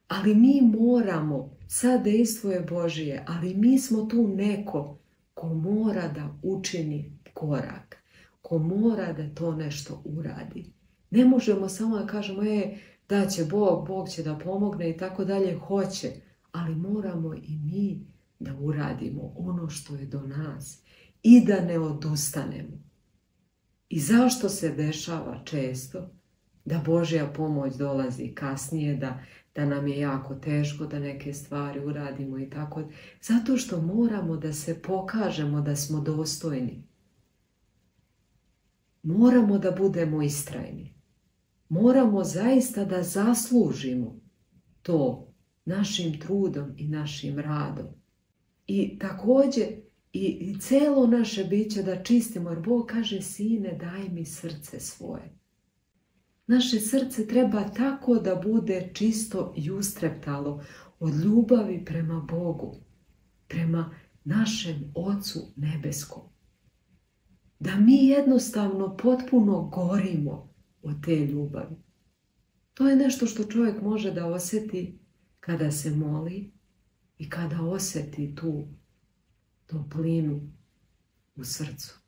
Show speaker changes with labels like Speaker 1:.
Speaker 1: Ali mi moramo, sad dejstvo je Božije, ali mi smo tu neko ko mora da učini korak, ko mora da to nešto uradi. Ne možemo samo da kažemo, da će Bog, Bog će da pomogne i tako dalje, hoće, ali moramo i mi da uradimo ono što je do nas i da ne odustanemo. I zašto se dešava često da Božja pomoć dolazi kasnije, da nam je jako teško da neke stvari uradimo i tako? Zato što moramo da se pokažemo da smo dostojni. Moramo da budemo istrajni. Moramo zaista da zaslužimo to našim trudom i našim radom. I također i celo naše biće da čistimo, jer Bog kaže, sine, daj mi srce svoje. Naše srce treba tako da bude čisto i ustreptalo od ljubavi prema Bogu, prema našem Ocu nebeskom. Da mi jednostavno potpuno gorimo od te ljubavi. To je nešto što čovjek može da osjeti kada se moli i kada osjeti tu toplinu u srcu.